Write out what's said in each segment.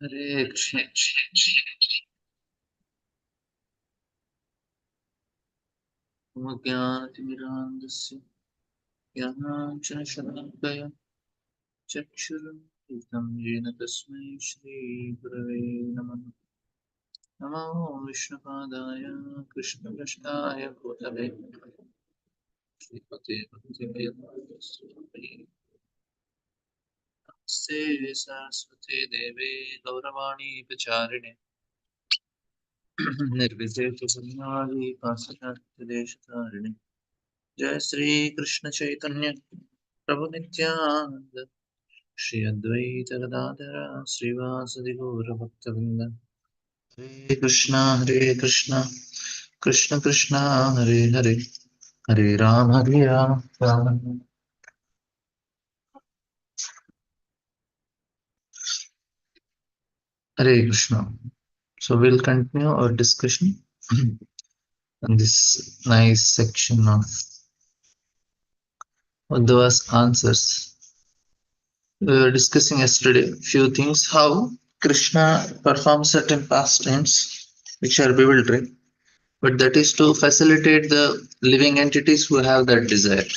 Hare Krishna. मम ज्ञानतिमिरान्धस्य ज्ञानाञ्जनशलाकया चक्षुरुन्मिलितं येन तस्मै श्रीगुरवे नमः। नमो विष्णुपादाय कृष्णकृष्णाय भूतले श्रीपते भक्तिवेदान्तस्वामिने नमस्ते सरस्वते देवे गौरवाणी प्रचारिणे निर्विशेषशून्यवादी पाश्चात्यदेशतारिणे जय श्री कृष्ण चैतन्य प्रभु नित्यानंद श्री अद्वैत गदाधर श्रीवासदि गौर भक्तवृंद हरे कृष्णा कृष्ण कृष्ण हरे हरे हरे राम राम राम हरे Krishna. So we'll continue our discussion on this nice section of Uddhava's answers. We were discussing yesterday few things how Krishna performs certain pastimes which are bewildering, but that is to facilitate the living entities who have that desire.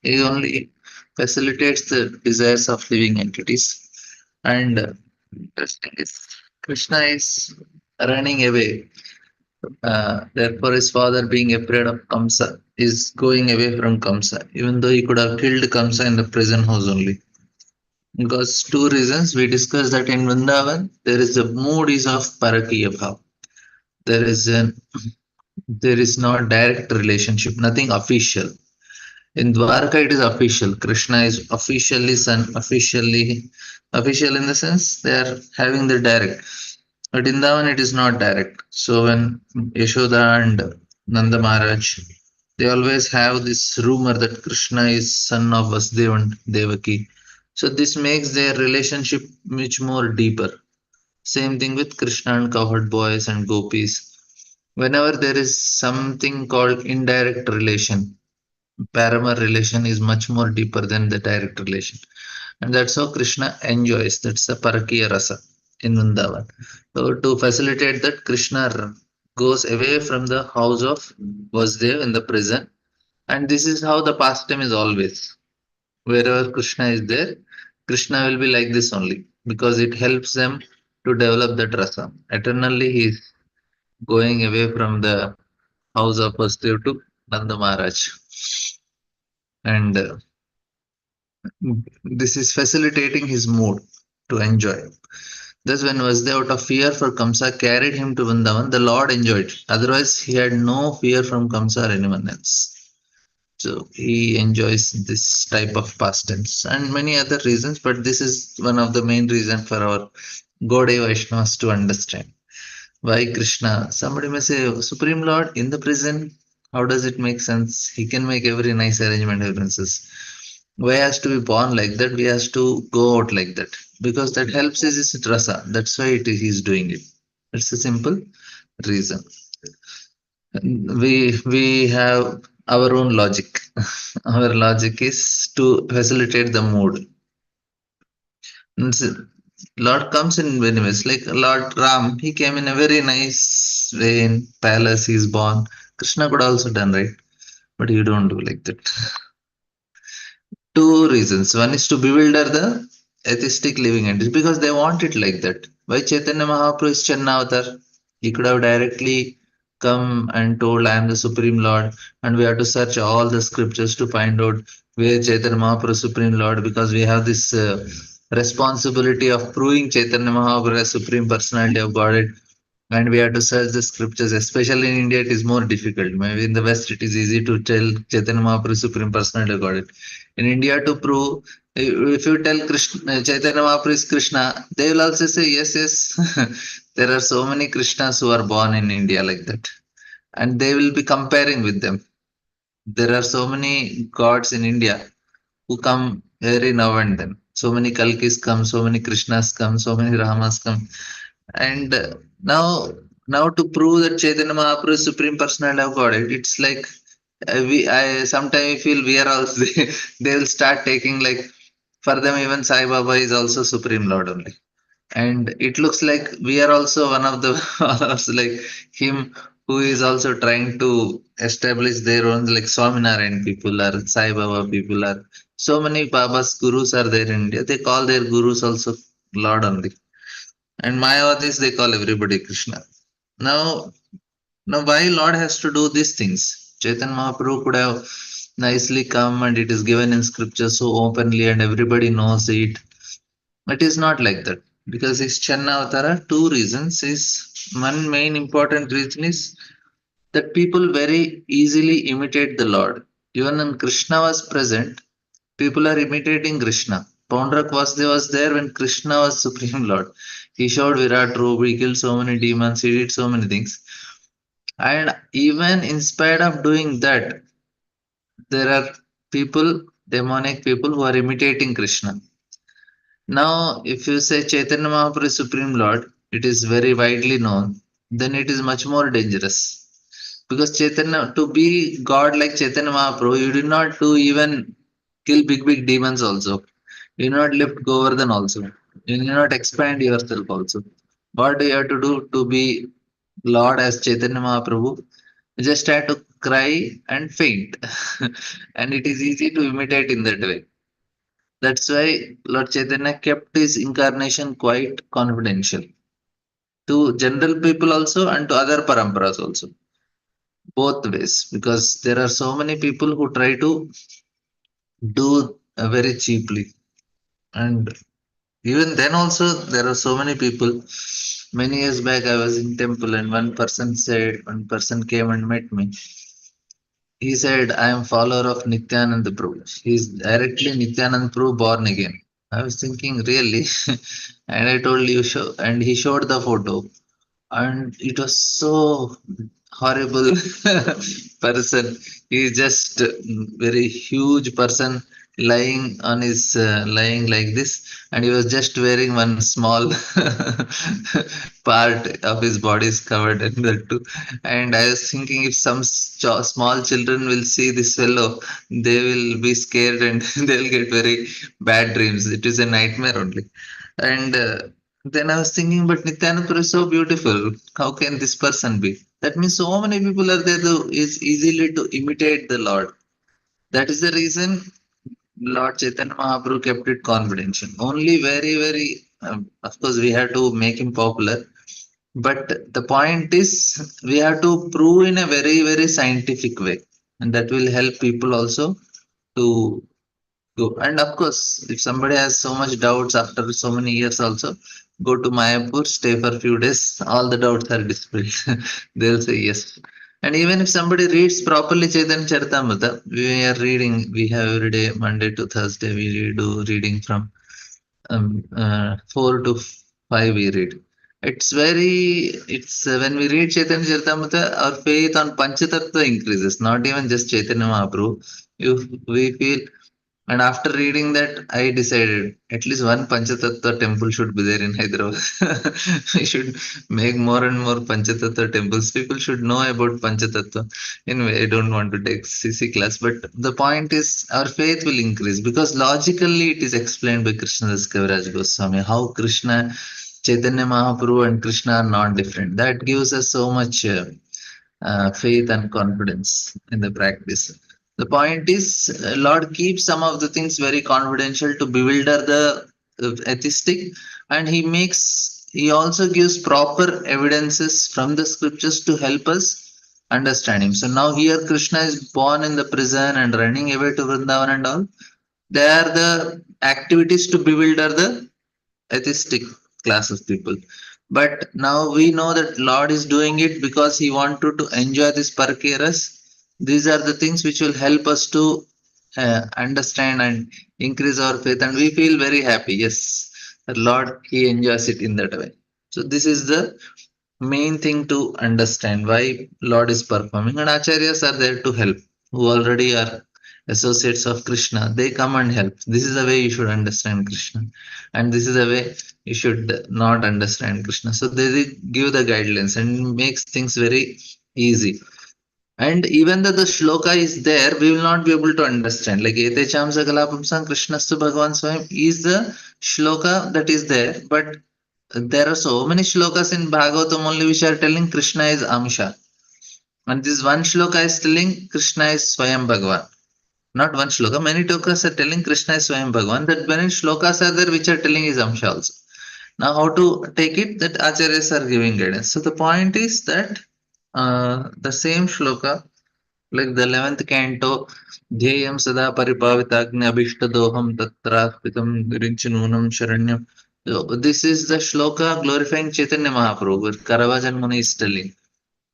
He only facilitates the desires of living entities. And interesting is Krishna is running away. Therefore, his father, being afraid of Kamsa, is going away from Kamsa, even though he could have killed Kamsa in the prison house only. Because two reasons we discussed that in Vrindavan there is a mood is of Parakiya Bhav. There is an there is no direct relationship, nothing official. In Dwarka it is official. Krishna is officially son, official in the sense they are having the direct. But in Vrindavan it is not direct. So when Yashoda and Nanda Maharaj, they always have this rumor that Krishna is son of Vasudeva and Devaki. So this makes their relationship much more deeper. Same thing with Krishna and cowherd boys and gopis. Whenever there is something called indirect relation, Paramar relation is much more deeper than the direct relation. And that's how Krishna enjoys. That's the Parakiya Rasa in Vrindavan. So to facilitate that, Krishna goes away from the house of Vasudev in the prison. And this is how the pastime is always. Wherever Krishna is there, Krishna will be like this only because it helps them to develop that rasa. Eternally, he is going away from the house of Vasudev to Nanda Maharaj. And this is facilitating his mood to enjoy. Thus, when Vasudeva, out of fear for Kamsa, carried him to Vrindavan, the Lord enjoyed. Otherwise, he had no fear from Kamsa or anyone else. So he enjoys this type of pastimes and many other reasons, but this is one of the main reasons for our Gaudiya Vaishnavas to understand why Krishna. Somebody may say, Supreme Lord in the prison, how does it make sense? He can make every nice arrangement, princess. Why has to be born like that? We has to go out like that because that helps his rasa. That's why he's doing it. It's a simple reason. We have our own logic. Our logic is to facilitate the mood. Lord comes in many ways. Like Lord Ram, he came in a very nice way in palace. He's born. Krishna could also done right, but you don't do like that. Two reasons. One is to bewilder the atheistic living entities because they want it like that. Why Chaitanya Mahaprabhu is Channavatar? He could have directly come and told, I am the Supreme Lord, and we have to search all the scriptures to find out where Chaitanya Mahaprabhu is Supreme Lord because we have this responsibility of proving Chaitanya Mahaprabhu as Supreme Personality of Godhead. and we have to search the scriptures. Especially in India, it is more difficult. Maybe in the West, it is easy to tell Chaitanya Mahaprabhu is Supreme Personality of Godhead. In India, to prove, if you tell Krishna, Chaitanya Mahaprabhu is Krishna, they will also say yes, yes. There are so many Krishnas who are born in India like that, and they will be comparing with them. There are so many gods in India who come every now and then. So many Kalkis come, so many Krishnas come, so many Ramas come. And now to prove that Chaitanya Mahaprabhu is Supreme Personality of Godhead, it's like I sometimes feel we are also they will start taking like for them even Sai Baba is also Supreme Lord only. And it looks like we are also one of the like him who is also trying to establish their own like Swaminarayan people or Sai Baba people are so many Babas gurus are there in India. They call their gurus also Lord only. And Mayavadis they call everybody Krishna. Now why Lord has to do these things? Chaitanya Mahaprabhu could have nicely come and it is given in scripture so openly and everybody knows it. It is not like that because his Channa Avatara, two reasons is one main important reason is that people very easily imitate the Lord. Even when Krishna was present, people are imitating Krishna. Paundrak was there when Krishna was Supreme Lord. He showed Virat Roop, he killed so many demons, he did so many things. And even in spite of doing that, there are people, demonic people who are imitating Krishna. Now, if you say Chaitanya Mahaprabhu is Supreme Lord, it is very widely known, then it is much more dangerous. Because Chaitanya, to be God like Chaitanya Mahaprabhu, you did not do even kill big demons also. You did not lift Govardhan also. You did not expand yourself also. What do you have to do to be Lord as Chaitanya Mahaprabhu? You just have to cry and faint. And it is easy to imitate in that way. That's why Lord Chaitanya kept his incarnation quite confidential to general people also and to other paramparas also, both ways, because there are so many people who try to do very cheaply. And even then also there are so many people. Many years back I was in temple and one person came and met me. He said, I am follower of Nityananda Prabhu. He is directly Nityananda Prabhu born again. I was thinking, really? And I told you, show, and he showed the photo. And it was so horrible person. He is just very huge person lying on his lying like this, and he was just wearing one small part of his body is covered in that too. And I was thinking, if some small children will see this fellow, they will be scared and they will get very bad dreams. It is a nightmare only. And then I was thinking, but Nityananda is so beautiful. How can this person be? That means so many people are there who is easily to imitate the Lord. That is the reason Lord Chaitanya Mahaprabhu kept it confidential. Only of course, we have to make him popular. But the point is, we have to prove in a very scientific way. And that will help people also to go. And of course, if somebody has so much doubts after so many years also, go to Mayapur, stay for a few days, all the doubts are dispelled. They'll say yes. And even if somebody reads properly Chaitanya Charitamrita, we are reading, we have every day, Monday to Thursday, we do reading from 4 to 5 we read. It's when we read Chaitanya Charitamrita, our faith on Panchatattva increases, not even just Chaitanya Mahaprabhu. We feel and after reading that, I decided at least one Panchatattva temple should be there in Hyderabad. We should make more and more Panchatattva temples. People should know about Panchatattva. Anyway, I don't want to take CC class, but the point is our faith will increase because logically it is explained by Krishnadas Kaviraj Goswami how Krishna, Chaitanya Mahaprabhu, and Krishna are not different. That gives us so much faith and confidence in the practice. The point is, Lord keeps some of the things very confidential to bewilder the atheistic, and he also gives proper evidences from the scriptures to help us understand him. So now here Krishna is born in the prison and running away to Vrindavan and all. They are the activities to bewilder the atheistic class of people. But now we know that Lord is doing it because He wanted to enjoy this Parkeras. These are the things which will help us to understand and increase our faith, and we feel very happy. Yes, the Lord He enjoys it in that way. So this is the main thing to understand why Lord is performing, and acharyas are there to help who already are associates of Krishna. They come and help. This is the way you should understand Krishna, and this is the way you should not understand Krishna. So they give the guidelines and makes things very easy. And even though the shloka is there, we will not be able to understand. Like Ete Cham Sakalapamsam Krishnastu Bhagavan Swayam is the shloka that is there, but there are so many shlokas in Bhagavatam only which are telling Krishna is Amsha. And this one shloka is telling Krishna is Swayam Bhagavan. Not one shloka, many shlokas are telling Krishna is Swayam Bhagavan. That many shlokas are there which are telling is Amsha also. Now, how to take it? That acharyas are giving guidance. So the point is that the same shloka, like the 11th canto, Dhyayam Sada Paripavitagni Abhishtadoham Tatraspitam Girinchinunam Sharanyam. So this is the shloka glorifying Chaitanya Mahaprabhu, where Caravajan Muni is telling.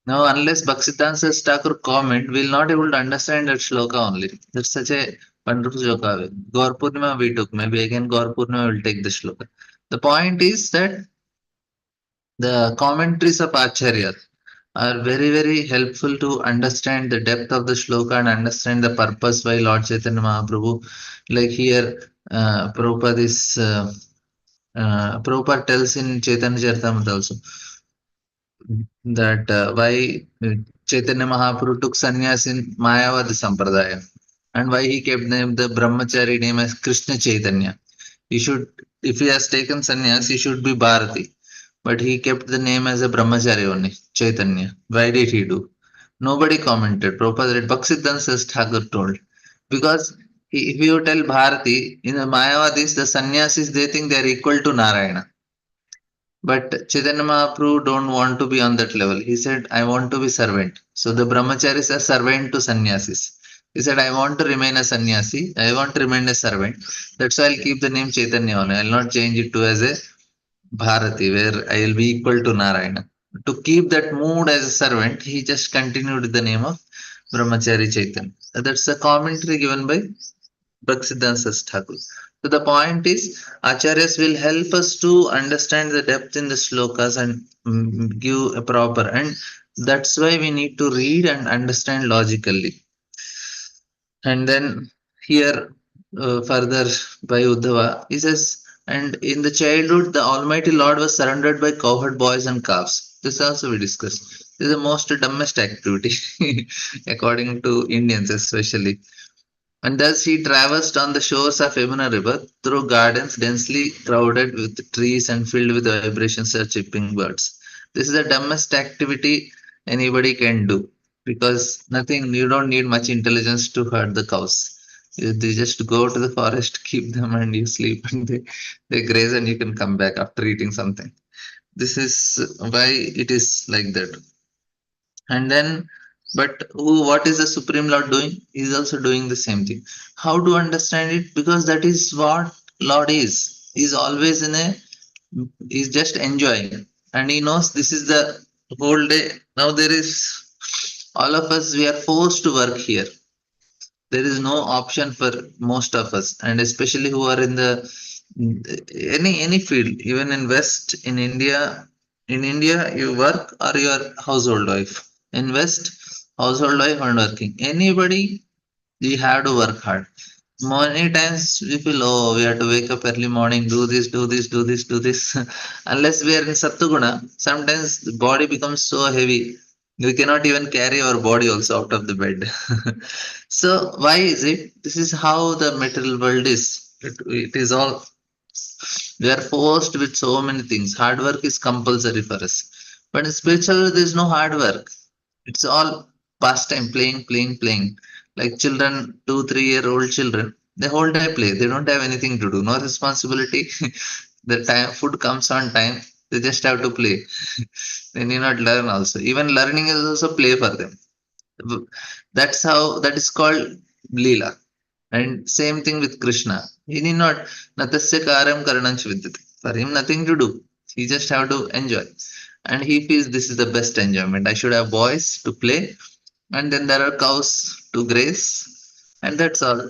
Now, unless Bhaktisiddhanta Thakur comment, we'll not able to understand that shloka only. That's such a wonderful shloka. Gaur Purnima we took. Maybe again Gaur Purnima will take the shloka. The point is that the commentaries of Acharya are very, very helpful to understand the depth of the shloka and understand the purpose why Lord Chaitanya Mahaprabhu, like here, Prabhupada is, Prabhupada tells in Chaitanya Charitamrita also that why Chaitanya Mahaprabhu took sannyas in Mayavadi Sampradaya and why he kept name the Brahmachari name as Krishna Chaitanya. He should, if he has taken sannyas, he should be Bharati. But he kept the name as a Brahmachari only, Chaitanya. Why did he do? Nobody commented. Prabhupada read Bhaktisiddhanta says Thakur told. Because if you tell Bharati, in the Mayavadis, the sannyasis, they think they are equal to Narayana. But Chaitanya Mahaprabhu don't want to be on that level. He said, I want to be servant. So the brahmacharis are servant to sannyasis. He said, I want to remain a sannyasi. I want to remain a servant. That's why I'll keep the name Chaitanya only. I'll not change it to as a Bharati, where I will be equal to Narayana. To keep that mood as a servant, he just continued with the name of Brahmachari Chaitanya. That's a commentary given by Bhaktisiddhanta Thakur. So the point is, acharyas will help us to understand the depth in the slokas and give a proper. And that's why we need to read and understand logically. And then here further by Uddhava, he says, and in the childhood, the Almighty Lord was surrounded by cowherd boys and calves. This also we discussed. This is the most dumbest activity, according to Indians especially. And thus he traversed on the shores of Yamuna River through gardens densely crowded with trees and filled with vibrations of chirping birds. This is the dumbest activity anybody can do because nothing, you don't need much intelligence to herd the cows. They just go to the forest, keep them, and you sleep, and they graze, and you can come back after eating something. This is why it is like that. And then, but who, what is the Supreme Lord doing? He's also doing the same thing. How to understand it? Because that is what Lord is. He's always in a, he's just enjoying. And he knows this is the whole day. Now there is, all of us, we are forced to work here. There is no option for most of us, and especially who are in the any field, even in West, in India, you work or you are household wife. In West, household wife and working. Anybody, we have to work hard. Many times we feel, oh, we have to wake up early morning, do this, do this, do this, do this. Unless we are in Sattuguna, sometimes the body becomes so heavy, we cannot even carry our body also out of the bed. So why is it? This is how the material world is. It is all, we are forced with so many things. Hard work is compulsory for us. But in spiritual, there is no hard work. It's all pastime, playing, playing, playing. Like children, 2, 3 year old children, the whole day play. They don't have anything to do, no responsibility. The time food comes on time. They just have to play. They need not learn also. Even learning is also play for them. That's how that is called Leela. And same thing with Krishna. He need not natasya karam karananch vidyate. For him, nothing to do. He just have to enjoy. And he feels this is the best enjoyment. I should have boys to play, and then there are cows to graze, and that's all.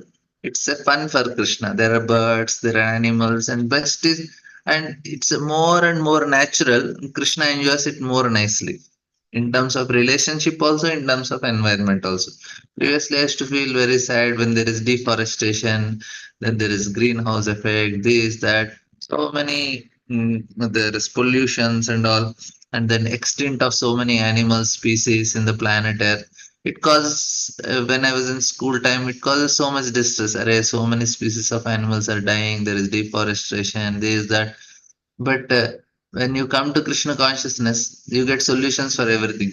It's a fun for Krishna. There are birds, there are animals, and best is, and it's a more and more natural. Krishna enjoys it more nicely in terms of relationship, also in terms of environment, also. Previously, I used to feel very sad when there is deforestation, then there is greenhouse effect, this, that, so many. There is pollutions and all, and then extinct of so many animal species in the planet Earth. It causes, when I was in school time, it causes so much distress. Array, so many species of animals are dying. There is deforestation. There is that. But when you come to Krishna consciousness, you get solutions for everything.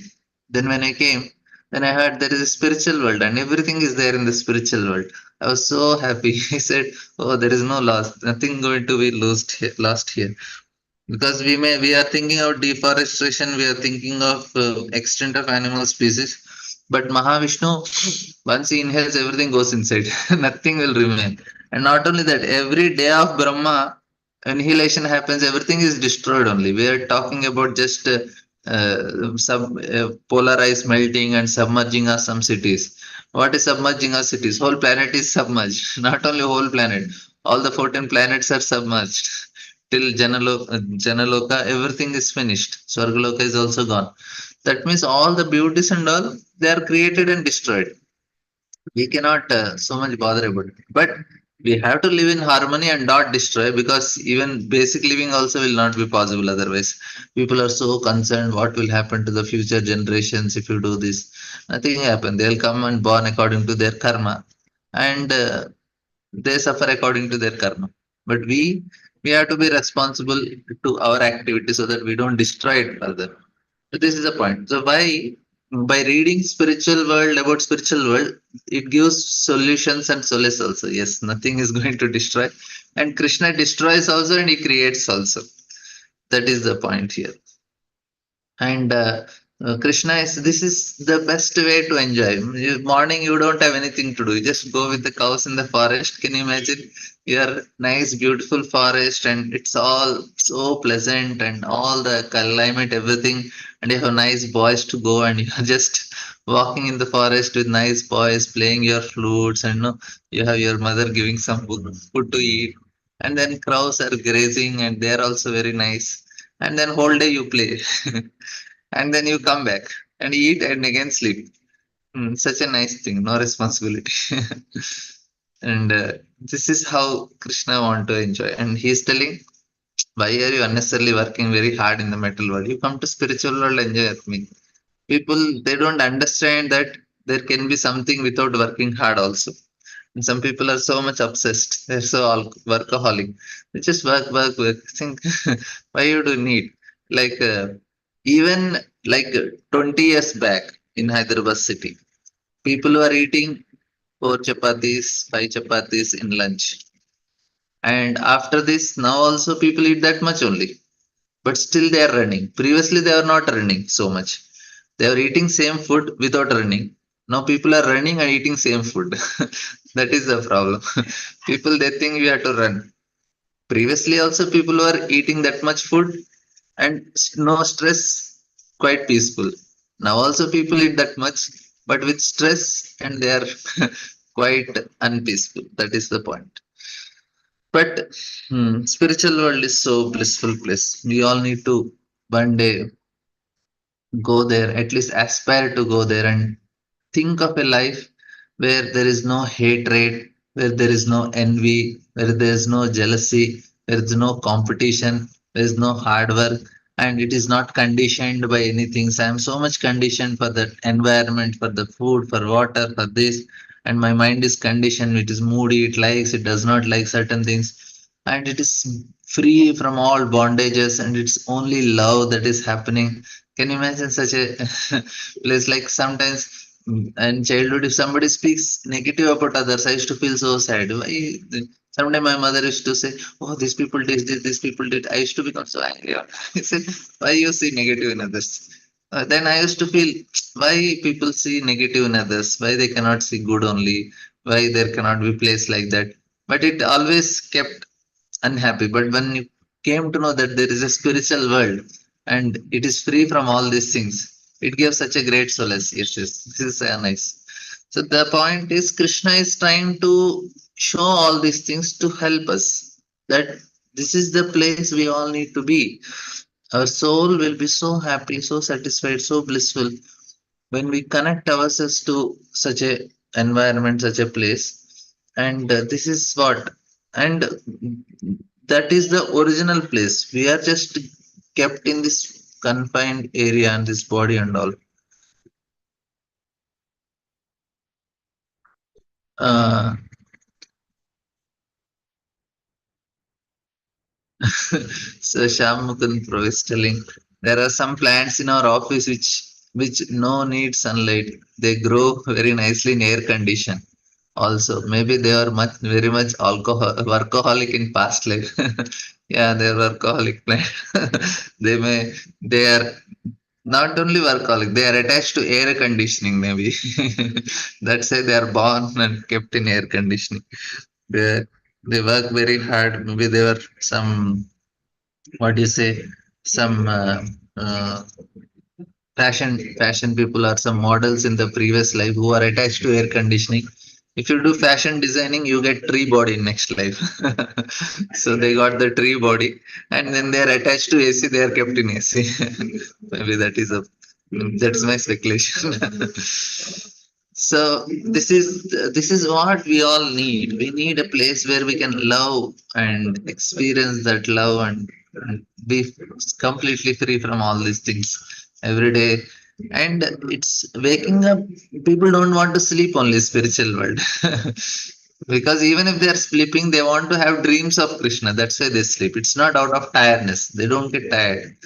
Then when I came, then I heard there is a spiritual world and everything is there in the spiritual world. I was so happy. He said, "Oh, there is no loss. Nothing going to be lost here." Because we are thinking of deforestation, we are thinking of extent of animal species, but Mahavishnu, once he inhales, everything goes inside. Nothing will remain. And not only that, every day of Brahma, inhalation happens, everything is destroyed. Only we are talking about just sub polar ice melting and submerging of some cities. What is submerging of cities? Whole planet is submerged. Not only whole planet, all the 14 planets are submerged. Till Janaloka, everything is finished. Swargaloka is also gone. That means all the beauties and all, they are created and destroyed. We cannot so much bother about it. But we have to live in harmony and not destroy, because even basic living also will not be possible otherwise. People are so concerned what will happen to the future generations if you do this. Nothing happen. They'll come and born according to their karma. And they suffer according to their karma. But we have to be responsible to our activity so that we don't destroy it further. So this is the point. So by reading spiritual world, about spiritual world, it gives solutions and solace also. Yes, nothing is going to destroy, and Krishna destroys also and he creates also. That is the point here. And Krishna is, this is the best way to enjoy. Morning you don't have anything to do, you just go with the cows in the forest. Can you imagine your nice beautiful forest, and it's all so pleasant and all the climate, everything, and you have nice boys to go, and you're just walking in the forest with nice boys playing your flutes, and no, you have your mother giving some food to eat, and then crows are grazing and they're also very nice, and then whole day you play. And then you come back and eat and again sleep. Such a nice thing, no responsibility. And this is how Krishna want to enjoy. And he's telling, why are you unnecessarily working very hard in the metal world? You come to spiritual world, enjoy with me. People, they don't understand that there can be something without working hard also. And some people are so much obsessed. They're so workaholic. They just work, work, work. Think, why you do need? Like, even like 20 years back in Hyderabad city, people were eating 4 chapatis, 5 chapatis in lunch. And after this, now also people eat that much only. But still they are running. Previously, they were not running so much. They were eating same food without running. Now people are running and eating same food. That is the problem. People, they think we have to run. Previously also people were eating that much food and no stress, quite peaceful. Now also people eat that much, but with stress, and they are quite unpeaceful. That is the point. But spiritual world is so blissful place. We all need to one day go there, at least aspire to go there, and think of a life where there is no hatred, where there is no envy, where there is no jealousy, there is no competition, there is no hard work, and it is not conditioned by anything. So I am so much conditioned for the environment, for the food, for water, for this, and my mind is conditioned. It is moody, it likes, it does not like certain things, and it is free from all bondages, and it's only love that is happening. Can you imagine such a place? Like sometimes in childhood, if somebody speaks negative about others, I used to feel so sad. Why? Sometimes my mother used to say, "Oh, these people did this, these people did." I used to become so angry. I said, "Why you see negative in others?" Then I used to feel, why people see negative in others? Why they cannot see good only? Why there cannot be place like that? But it always kept unhappy. But when you came to know that there is a spiritual world and it is free from all these things. It gives such a great solace. Yes, yes, this is nice. So the point is, Krishna is trying to show all these things to help us that this is the place we all need to be. Our soul will be so happy, so satisfied, so blissful when we connect ourselves to such a environment, such a place. And this is what, and that is the original place. We are just kept in this confined area and this body and all. Uh, so Shyam Mukund Pro is telling there are some plants in our office which no need sunlight. They grow very nicely in air condition. Also, maybe they are much very much alcohol workaholic in past life. Yeah, they are workaholic plant. they may they are not only workaholic, they are attached to air conditioning maybe. That's why they are born and kept in air conditioning. They they work very hard. Maybe they were some, what do you say, some fashion people or some models in the previous life who are attached to air conditioning. If you do fashion designing, you get tree body in next life. So they got the tree body, and then they are attached to AC. They are kept in AC. Maybe that's my speculation. So this is what we all need. We need a place where we can love and experience that love and be completely free from all these things every day. And it's waking up. People don't want to sleep only spiritual world. Because even if they are sleeping, they want to have dreams of Krishna. That's why they sleep. It's not out of tiredness. They don't get tired.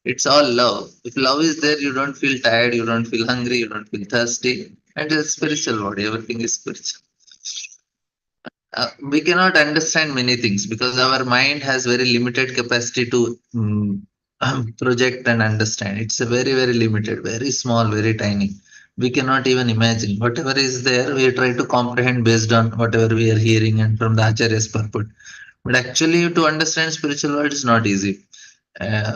It's all love. If love is there, you don't feel tired, you don't feel hungry, you don't feel thirsty. And it's spiritual body, everything is spiritual. We cannot understand many things because our mind has very limited capacity to project and understand. It's a very, very limited, very small, very tiny. We cannot even imagine. Whatever is there, we try to comprehend based on whatever we are hearing and from the Acharya's purport. But actually, to understand spiritual world is not easy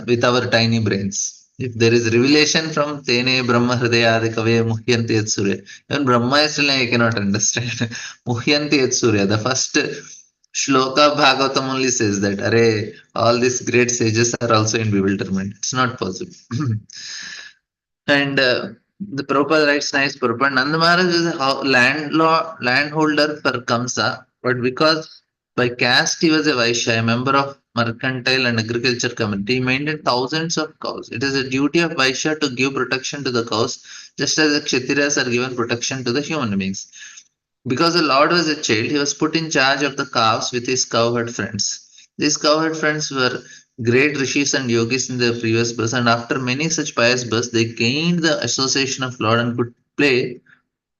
with our tiny brains. If there is revelation from Tene Brahma Hridaya Adikave Muhyanti et Surya, even Brahma is still I cannot understand. Muhyanti et Surya, the first shloka of Bhagavatam only says that, Array, all these great sages are also in bewilderment. It's not possible. And the Prabhupada writes nice Prabhupada. Nanda Maharaj is a landholder for Kamsa, but because by caste he was a Vaishya, a member of mercantile and agriculture community, he maintained thousands of cows. It is a duty of Vaishya to give protection to the cows, just as the Kshatriyas are given protection to the human beings. Because the Lord was a child, he was put in charge of the calves with his cowherd friends. These cowherd friends were great rishis and yogis in the previous births, and after many such pious births, they gained the association of Lord and could play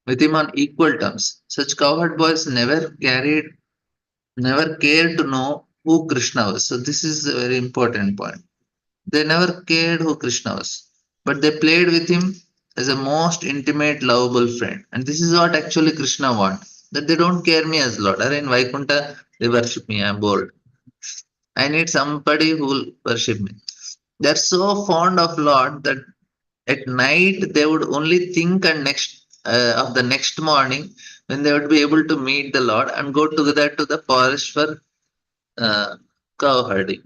with him on equal terms. Such cowherd boys never cared to know who Krishna was. So this is a very important point. They never cared who Krishna was, but they played with him as a most intimate, lovable friend. And this is what actually Krishna wants. That they don't care me as Lord. Or in Vaikunta, they worship me. I'm bored. I need somebody who will worship me. They're so fond of Lord that at night they would only think and next of the next morning when they would be able to meet the Lord and go together to the forest for uh, cow herding.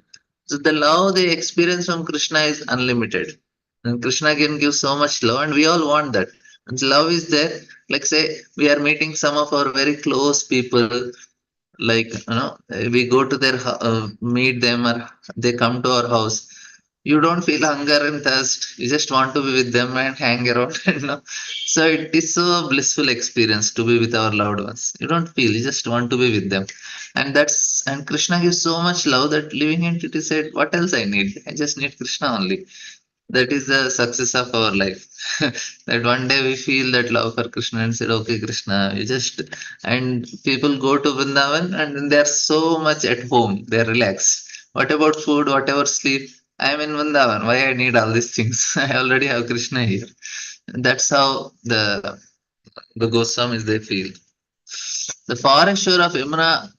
So the love they experience from Krishna is unlimited. And Krishna can give so much love, and we all want that. And love is there. Like say we are meeting some of our very close people, like we go to their meet them or they come to our house. You don't feel hunger and thirst. You just want to be with them and hang around. So it is so blissful experience to be with our loved ones. You don't feel, you just want to be with them. And Krishna gives so much love that living entity said, what else I need? I just need Krishna only. That is the success of our life. That one day we feel that love for Krishna and said, okay, Krishna, you just, and people go to Vrindavan and then they're so much at home, they're relaxed. What about food, whatever sleep? I'm in Vrindavan. Why I need all these things? I already have Krishna here. That's how the Goswamis they feel. The forest shore of Yamuna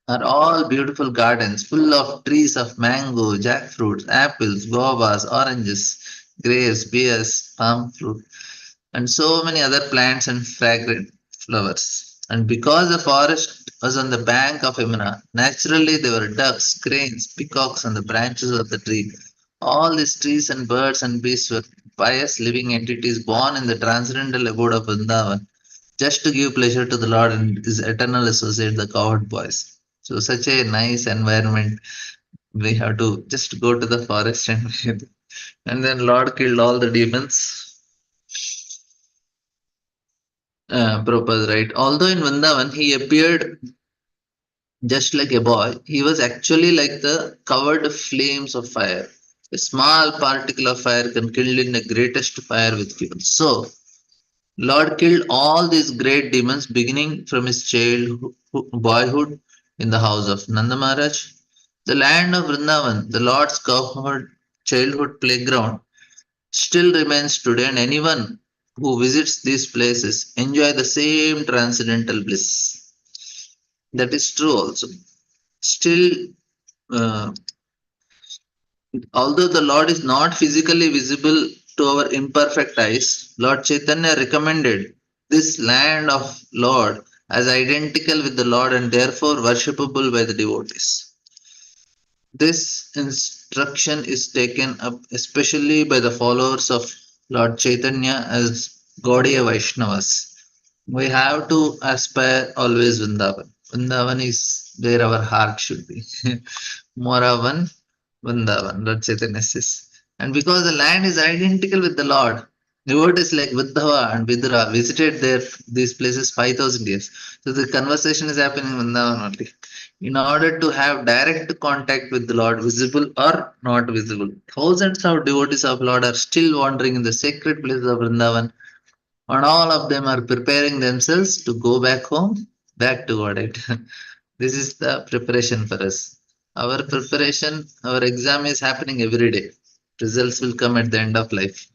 are all beautiful gardens full of trees of mango, jackfruits, apples, guavas, oranges, grapes, beers, palm fruit, and so many other plants and fragrant flowers. And because the forest was on the bank of Yamuna, naturally there were ducks, cranes, peacocks on the branches of the tree. All these trees and birds and beasts were pious living entities born in the transcendental abode of Vrindavan just to give pleasure to the Lord and his eternal associate, the cowherd boys. So such a nice environment. We have to just go to the forest and then Lord killed all the demons. Prabhupada, right? Although in Vrindavan he appeared just like a boy, he was actually like the covered flames of fire. A small particle of fire can kill in the greatest fire with fuel. So Lord killed all these great demons beginning from his boyhood in the house of Nanda Maharaj. The land of Vrindavan, the Lord's covered childhood playground, still remains today, and anyone who visits these places enjoy the same transcendental bliss. That is true also. Still, uh, although the Lord is not physically visible to our imperfect eyes, Lord Chaitanya recommended this land of Lord as identical with the Lord and therefore worshipable by the devotees. This instruction is taken up especially by the followers of Lord Chaitanya as Gaudiya Vaishnavas. We have to aspire always Vrindavan. Vrindavan is where our heart should be. Moravan, Vrindavan, Lord Chaitanya says. And because the land is identical with the Lord, devotees like Uddhava and Vidura visited these places 5,000 years. So the conversation is happening in Vrindavan only. In order to have direct contact with the Lord, visible or not visible, thousands of devotees of Lord are still wandering in the sacred places of Vrindavan, and all of them are preparing themselves to go back home, back to Godhead. This is the preparation for us. Our preparation, our exam is happening every day. Results will come at the end of life.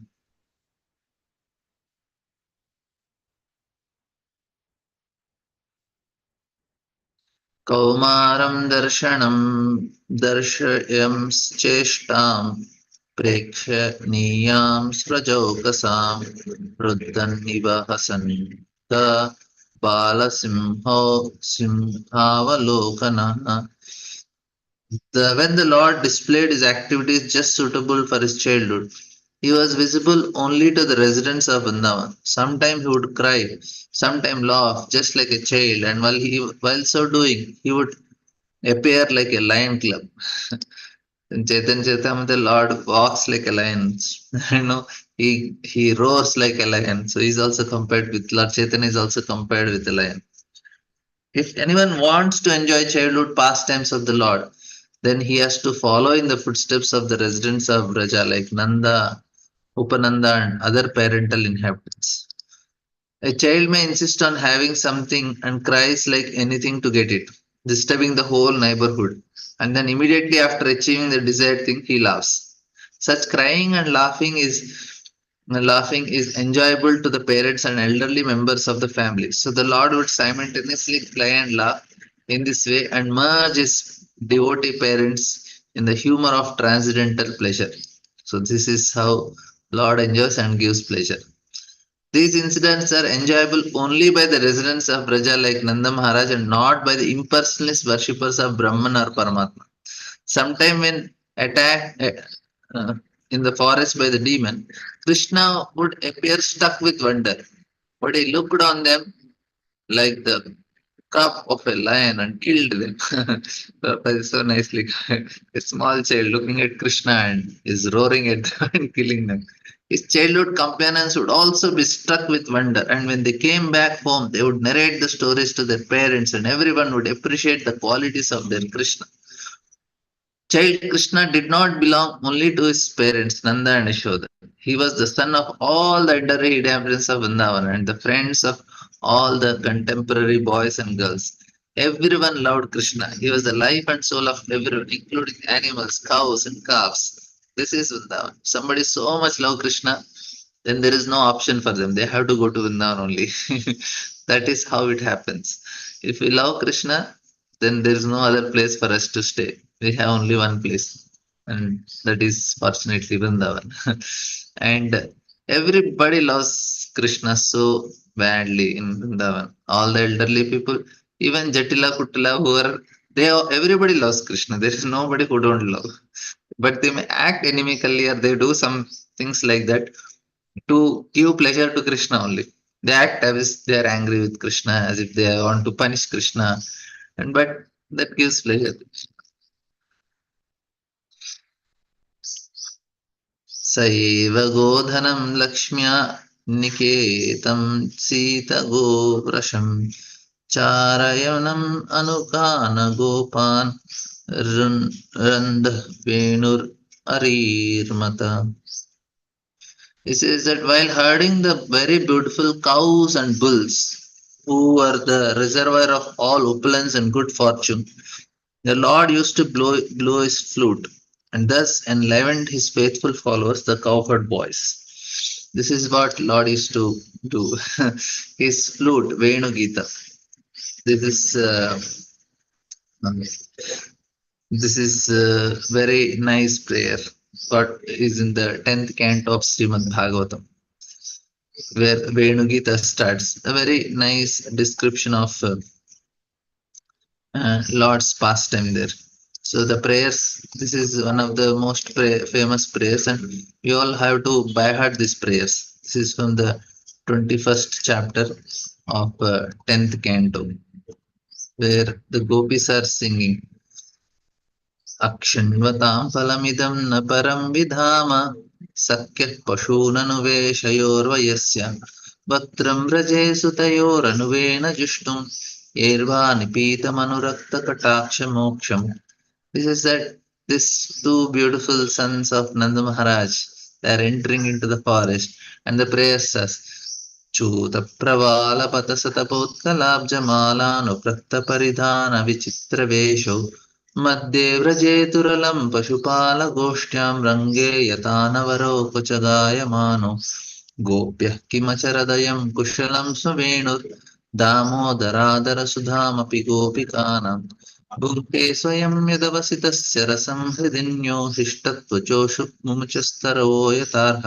कौमारं दर्शनं दर्शयंश्चेष्टां प्रेक्षणीयां स्रजौकसां रुद्धन्निव हसन् बालसिंहो सिंहावलोकनः. When the Lord displayed his activities just suitable for his childhood, he was visible only to the residents of Vrindavan. Sometimes he would cry, sometimes laugh, just like a child, and while so doing, he would appear like a lion club. In Chaitanya Charitamrita, the Lord walks like a lion. He roars like a lion. So he's also compared with Lord Chaitanya is also compared with a lion. If anyone wants to enjoy childhood pastimes of the Lord, then he has to follow in the footsteps of the residents of Braja like Nanda, Upananda, and other parental inhabitants. A child may insist on having something and cries like anything to get it, disturbing the whole neighborhood. And then immediately after achieving the desired thing, he laughs. Such crying and laughing is enjoyable to the parents and elderly members of the family. So the Lord would simultaneously cry and laugh in this way and merge his devotee parents in the humor of transcendental pleasure. So this is how Lord enjoys and gives pleasure. These incidents are enjoyable only by the residents of Braja like Nanda Maharaj and not by the impersonalist worshippers of Brahman or Paramatma. Sometime when attacked in the forest by the demon, Krishna would appear struck with wonder, but he looked on them like the cup of a lion and killed them. Prabhupada is so nicely a small child looking at Krishna and is roaring at them and killing them. His childhood companions would also be struck with wonder, and when they came back home, they would narrate the stories to their parents, and everyone would appreciate the qualities of their Krishna. Child Krishna did not belong only to his parents, Nanda and Yashoda. He was the son of all the elderly inhabitants of Vrindavan and the friends of all the contemporary boys and girls. Everyone loved Krishna. He was the life and soul of everyone, including animals, cows, and calves. This is Vrindavan. Somebody so much love Krishna, then there is no option for them. They have to go to Vrindavan only. That is how it happens. If we love Krishna, then there is no other place for us to stay. We have only one place, and that is fortunately Vrindavan. And everybody loves Krishna so badly in Vrindavan. All the elderly people, even Jatila Kutila, who are everybody loves Krishna. There is nobody who don't love. But they may act inimically or they do some things like that to give pleasure to Krishna only. They act as if they are angry with Krishna, as if they want to punish Krishna, and but that gives pleasure. सैव गोधनं लक्ष्म्या निकेतं सीतगोवृषं चारयणम् अनुकानगोपान् रन्दः वेणुर्अरीर्मत. He says that while herding the very beautiful cows and bulls, who were the reservoir of all opulence and good fortune, the Lord used to blow his flute, and thus enlivened his faithful followers, the cowherd boys. This is what Lord used to do. His flute, Venu Gita. This is very nice prayer. What is in the 10th canto of Srimad Bhagavatam, where Venu Gita starts. A very nice description of Lord's pastime there. So the prayers, this is one of the most famous prayers, and we all have to by heart these prayers. This is from the 21st chapter of 10th canto, where the gopis are singing. Akshanvatam phalamidam na param vidhama sakyat pashunanuveshayorvayasya Bhaktram vraje sutayoranuvena jushtum yerva nipitamanurakt kataksha moksham. This is that these two beautiful sons of Nanda Maharaj, they are entering into the forest, and the prayer says, Chuta pravala patasatapotkalabjamala nuprakta paridhana vichitra vesho madhye vrajeturalam pashupala goshtyam range yatanavaro kuchagayamano gopyah kimacharadayam kushalam swavenur दामोदरादर सुधामपि गोपिकानां भुङ्क्ते स्वयं यदवसितस्य रसं हृदिन्यो हिष्टत्वचोषु मुमुचस्तरो यथार्ह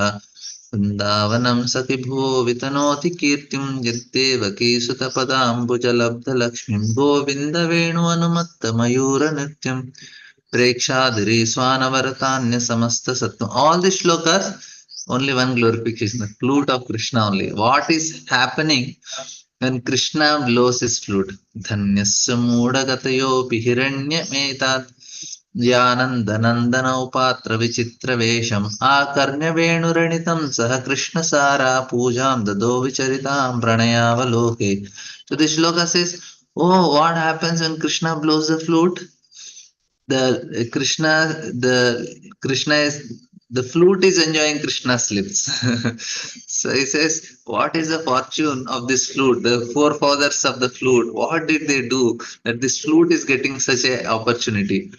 वृन्दावनं सखि भुवो वितनोति कीर्तिं यद्देवकीसुतपदाम्बुजलब्धलक्ष्मीं गोविन्दवेणुवनुमत्तमयूरनृत्यं प्रेक्षादिरीस्वानवरतान्यसमस्तसत्त्वम्. All the shlokas, only one glorification, the flute of Krishna only. What is happening when Krishna blows his flute? Dhanyasya moodagatayopi hiranyametaat Yanandanandana upatra vichitra vesham Akarnya venuranitam saha Krishna sara pujam dado vicharitam pranayavaloke. So this shloka says, oh, what happens when Krishna blows the flute? The Krishna is the flute is enjoying Krishna's lips. So he says, what is the fortune of this flute? The forefathers of the flute, what did they do that this flute is getting such a opportunity?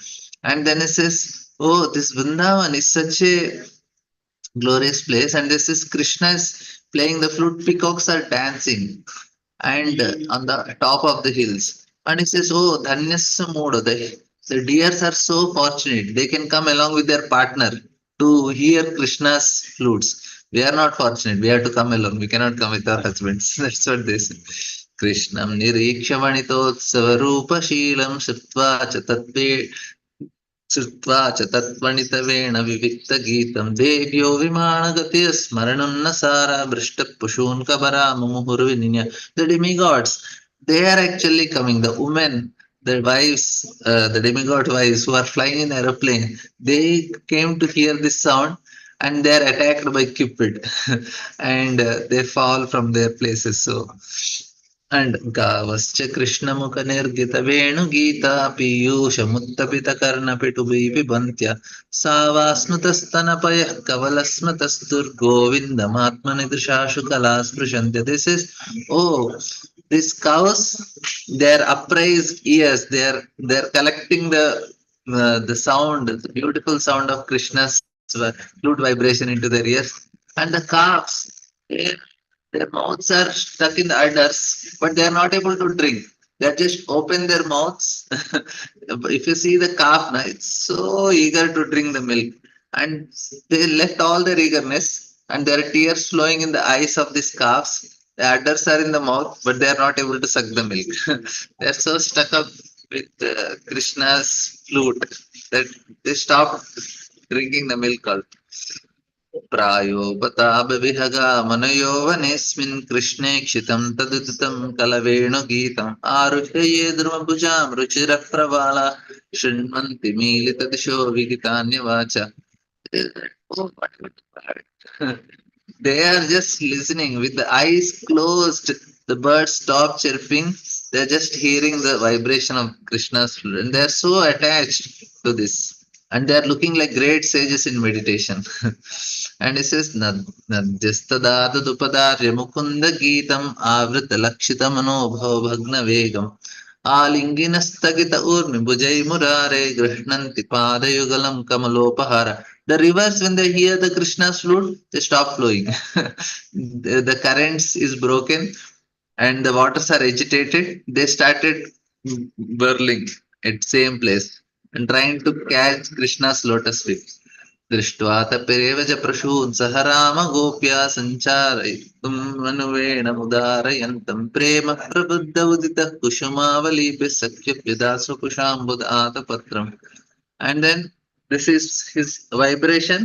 And then he says, oh, this Vrindavan is such a glorious place, and this is Krishna is playing the flute, peacocks are dancing, and on the top of the hills. And he says, oh, Dhanyasya Moda, the deers are so fortunate. They can come along with their partner to hear Krishna's flutes. We are not fortunate. We have to come along. We cannot come with our husbands. That's what they say. Krishnam niriksha vanitotsava rupa sheelam shrutva cha tatve श्रुत्वा च तत्त्वनितवेण विविक्तगीतं देव्यो विमानगतिः स्मरणं न सारा भ्रष्टपशून् कबरा मुहुर्विनिन्य. The demigods, they are actually coming. The women, the wives, the demigod wives who are flying in aeroplane, they came to hear this sound and they are attacked by Cupid and they fall from their places. So and गावश्च कृष्णमुखनिर्गितवेणुगीता पीयूषमुत्तपितकर्णपिटुभिः पिबन्त्य सा वा स्मृतस्तनपयः कवलस्मृतस्तुर्गोविन्दमात्मनिदृशाशु कला स्पृशन्त्य. This is, oh, these cows, their upraised ears, they're collecting the sound, the beautiful sound of Krishna's flute vibration into their ears. And the calves, their mouths are stuck in the udders, but they are not able to drink. They just open their mouths. If you see the calf, na, it's so eager to drink the milk, and they left all their eagerness, and there are tears flowing in the eyes of these calves. The udders are in the mouth, but they are not able to suck the milk. They are so stuck up with Krishna's flute that they stopped drinking the milk. प्रायोपतापविहगा मनयोवनेऽस्मिन् कृष्णे क्षितं तदुदितं कलवेणुगीतम् आरुह्य द्रुमभुजां रुचिरः प्रवाला शृण्वन्ति मीलितदिशो विगितान्यवाच. They are just listening with the eyes closed. The birds stop chirping. They're just hearing the vibration of Krishna's flute. And they're so attached to this. And they're looking like great sages in meditation. And it says, Nadyastadadupadarya mukunda geetam avrita lakshita manobhav bhagna vegam. Alinginastagita urmi bhujai murare grihnanti padayugalam kamalopahara. The rivers, when they hear the Krishna's flute, they stop flowing. The currents is broken and the waters are agitated. They started whirling at same place and trying to catch Krishna's lotus feet. दृष्ट्वा तपिरेव च प्रशून् सह रामगोप्या सञ्चारयितुं मनुवेण मुदारयन्तं प्रेम प्रबुद्ध उदितः कुसुमावलीभिः सख्यप्यदासुकुशाम्बुदातपत्रम्. And then this is his vibration.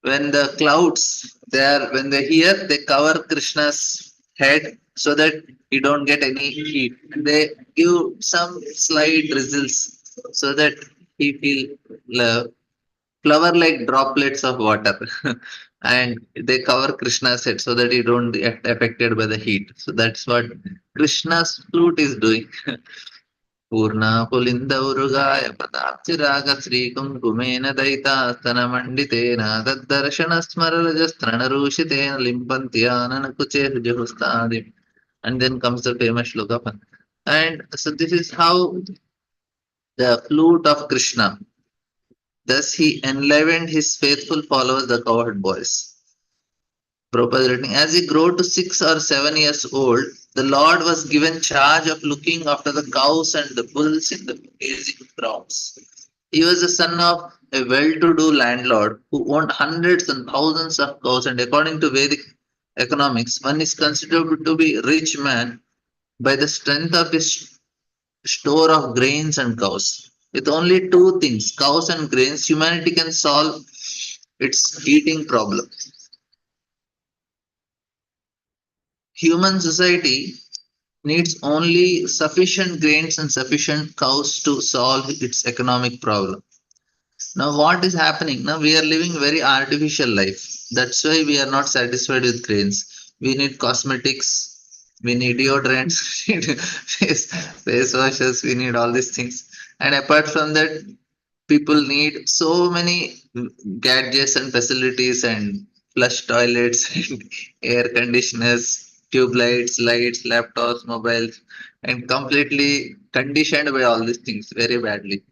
When the clouds when they hear, they cover Krishna's head so that he don't get any heat. They give some slight drizzles so that he feel flower like droplets of water. And they cover Krishna's head so that he don't get affected by the heat. So that's what Krishna's flute is doing. Purna pulinda urugaya padapchiraga sri kumkumena daita stana manditena taddarshana smaralaja stranarushitena limpantyana kuche juhustadim. And then comes the famous shloka. And so this is how the flute of Krishna. Thus he enlivened his faithful followers, the cowherd boys. Prabhupada writing, as he grew to 6 or 7 years old, the Lord was given charge of looking after the cows and the bulls in the grazing grounds. He was the son of a well-to-do landlord who owned hundreds and thousands of cows, and according to Vedic economics, one is considered to be a rich man by the strength of his store of grains and cows. With only two things, cows and grains, humanity can solve its eating problem. Human society needs only sufficient grains and sufficient cows to solve its economic problem. Now, what is happening? Now, we are living very artificial life. That's why we are not satisfied with grains. We need cosmetics, we need deodorants, we need face washes, we need all these things. And apart from that, people need so many gadgets and facilities and flush toilets and air conditioners, tube lights, laptops, mobiles, and completely conditioned by all these things very badly.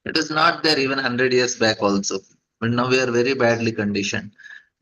It is not there even 100 years back also, but now we are very badly conditioned.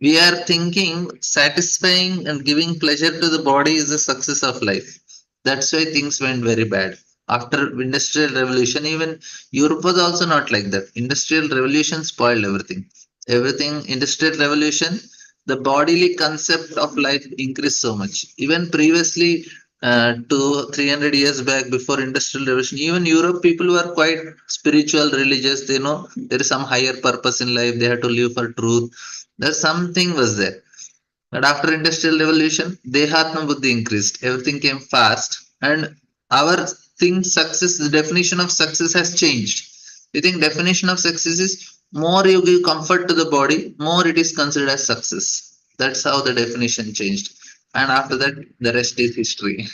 We are thinking satisfying and giving pleasure to the body is the success of life. That's why things went very bad. After industrial revolution, even Europe was also not like that. Industrial revolution spoiled everything. Everything industrial revolution, the bodily concept of life increased so much. Even previously, 300 years back before industrial revolution, even Europe people were quite spiritual, religious. They know there is some higher purpose in life. They have to live for truth. There's something was there. But after industrial revolution, Dehatma Buddhi increased. Everything came fast. And our thing success, the definition of success has changed. We think definition of success is more you give comfort to the body, more it is considered as success. That's how the definition changed. And after that, the rest is history.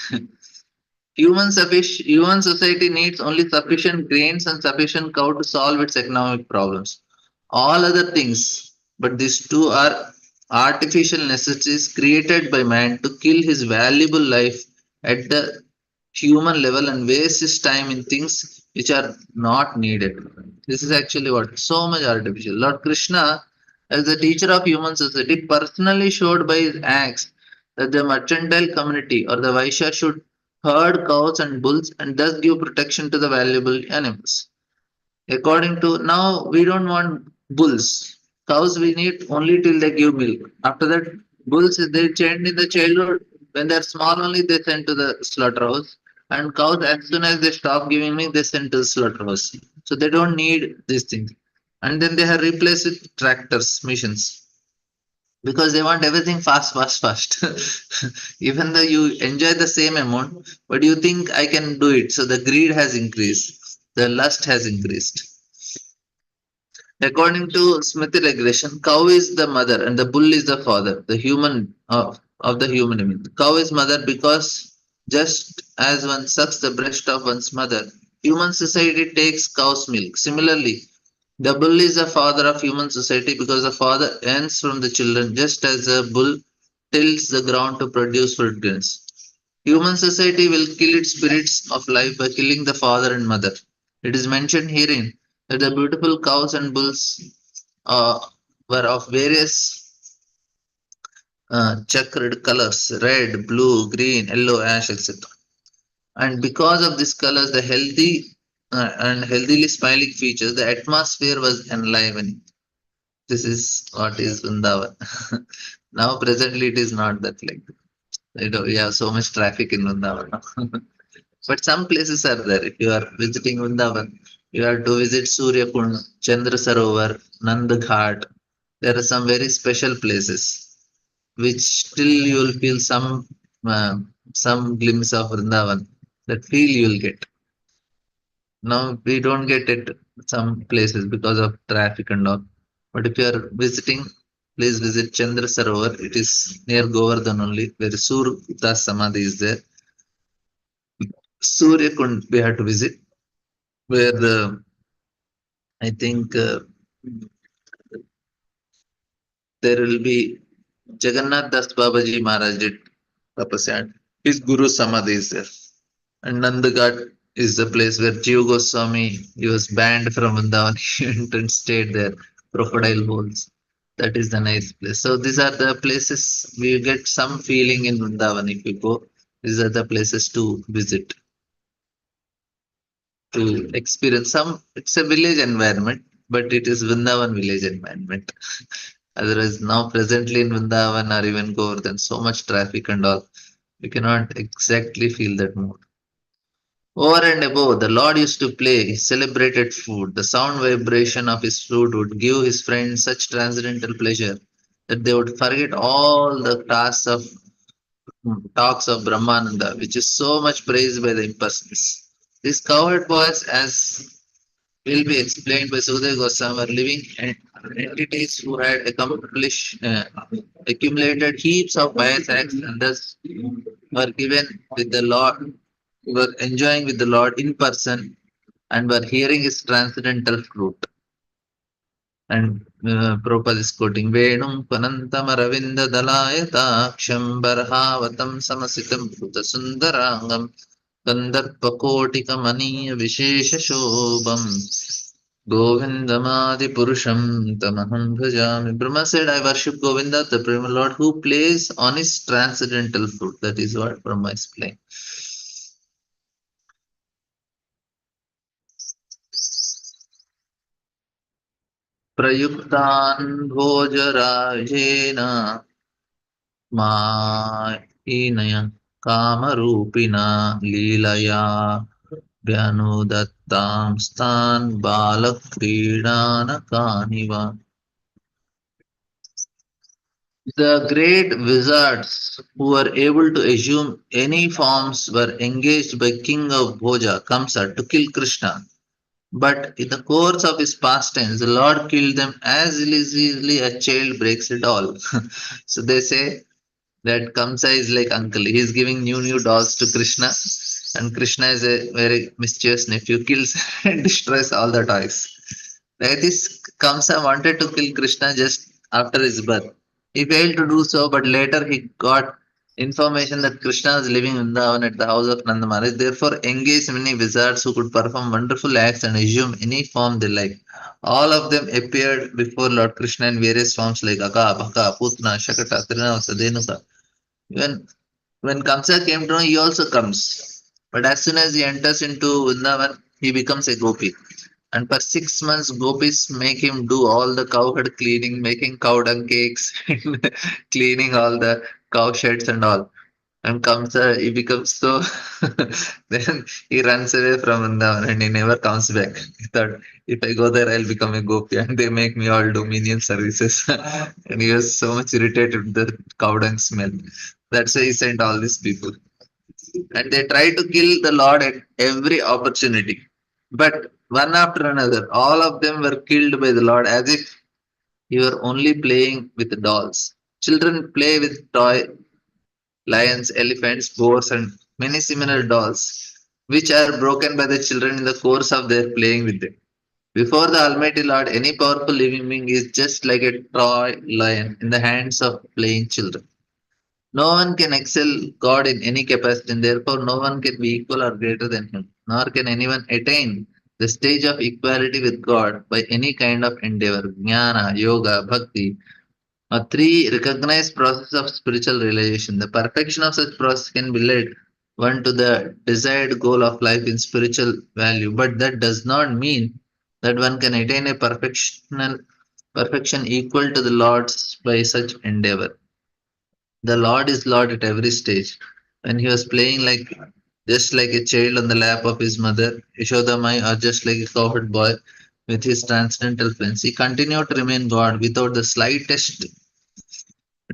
Human society needs only sufficient grains and sufficient cow to solve its economic problems. All other things, but these two are artificial necessities created by man to kill his valuable life at the human level and waste his time in things which are not needed. This is actually what so much artificial. Lord Krishna, as the teacher of human society, personally showed by his acts that the mercantile community or the Vaishya should herd cows and bulls, and thus give protection to the valuable animals. According to now, we don't want bulls. Cows we need only till they give milk. After that, bulls they chained in the childhood. When they're small only, they send to the slaughterhouse. And cows, as soon as they stop giving milk, they send to the slaughterhouse. So they don't need these things. And then they have replaced with tractors, machines, because they want everything fast, fast, fast. Even though you enjoy the same amount, but you think I can do it. So the greed has increased, the lust has increased. According to Smriti regulation, cow is the mother and the bull is the father, the human of the human. I mean, cow is mother because just as one sucks the breast of one's mother, human society takes cow's milk. Similarly, the bull is the father of human society because the father earns from the children, just as the bull tills the ground to produce fruit grains. Human society will kill its spirits of life by killing the father and mother. It is mentioned herein that the beautiful cows and bulls uh, were of various checkered colors red, blue, green, yellow, ash, etc. And because of these colors, the healthy and healthily smiling features, the atmosphere was enlivening. This is what is Vrindavan. Now, presently, it is not that like we have so much traffic in Vrindavan now. But some places are there. If you are visiting Vrindavan, you have to visit Surya Kund, Chandra Sarovar, Nand Ghat. There are some very special places which still you will feel some glimpse of Vrindavan. That feel you will get. Now we don't get it some places because of traffic and all. But if you are visiting, please visit Chandra Sarovar. It is near Govardhan only, where Surya Das Samadhi is there. Surya Kund we have to visit, where I think there will be Jagannath Das Babaji Maharaj did tapasya. His Guru Samadhi is there. And Nandaghat is the place where Jiva Goswami he was banned from Vrindavan. He went and stayed there. Crocodile holes. That is the nice place. So these are the places we get some feeling in Vrindavan if you go. These are the places to visit, to experience some. It's a village environment, but it is Vrindavan village environment. Otherwise, now presently in Vrindavan or even Govardhan, so much traffic and all, we cannot exactly feel that mood. Over and above, the Lord used to play his celebrated flute. The sound vibration of his flute would give his friends such transcendental pleasure that they would forget all the talks of Brahmananda, which is so much praised by the impersonalists. These cowherd boys, as will be explained by Sudhir Goswami, were living entities who had accumulated heaps of pious acts and thus were given with the Lord, were enjoying with the Lord in person and were hearing his transcendental flute. And Prabhupada is quoting Venum Panantamaravinda Dalayata Barhavatam Samasitam Bhuta Sundarangam Kandarpakotikamaniya Vishesha Shobham Govindamadi Purusham Tamaham Bhajami. Brahma said, I worship Govinda, the Prima Lord, who plays on his transcendental flute. That is what Brahma is playing. Prayuktan Bhojarajena Mainaya Kamarupina Leelaya Vyanudattam Stan Balakridana Kaniva. The great wizards who were able to assume any forms were engaged by King of Bhoja, Kamsa, to kill Krishna. But in the course of his pastimes, the Lord killed them as easily a child breaks a doll. So they say that Kamsa is like uncle. He is giving new dolls to Krishna, and Krishna is a very mischievous nephew, kills and destroys all the toys. Like this, Kamsa wanted to kill Krishna just after his birth. He failed to do so, but later he got information that Krishna was living in Vrindavan at the house of Nanda Maharaj. Therefore, engaged many wizards who could perform wonderful acts and assume any form they like. All of them appeared before Lord Krishna in various forms like Aka, Bhaka, Putna, Shakata, Trinavasa, Denuka. Even When Kamsa came to know, he also comes. But as soon as he enters into Vrindavan, he becomes a gopi. And for 6 months, gopis make him do all the cow herd cleaning, making cow dung cakes, and cleaning all the cow sheds and all. And Kamsa, he becomes so. Then he runs away from Vrindavan and he never comes back. He thought, if I go there, I'll become a gopi, and they make me all do menial services. And he was so much irritated with the cow dung smell. That's why he sent all these people. And they try to kill the Lord at every opportunity. But one after another, all of them were killed by the Lord as if he were only playing with dolls. Children play with toy lions, elephants, boars, and many similar dolls, which are broken by the children in the course of their playing with them. Before the Almighty Lord, any powerful living being is just like a toy lion in the hands of playing children. No one can excel God in any capacity, and therefore no one can be equal or greater than Him, nor can anyone attain the stage of equality with God by any kind of endeavor. Jnana, yoga, bhakti are three recognized processes of spiritual realization. The perfection of such process can be led one to the desired goal of life in spiritual value, but that does not mean that one can attain a perfection equal to the Lord's by such endeavor. The Lord is Lord at every stage. When he was playing like just like a child on the lap of his mother, Yashodamai, or just like a cowherd boy with his transcendental friends, he continued to remain God without the slightest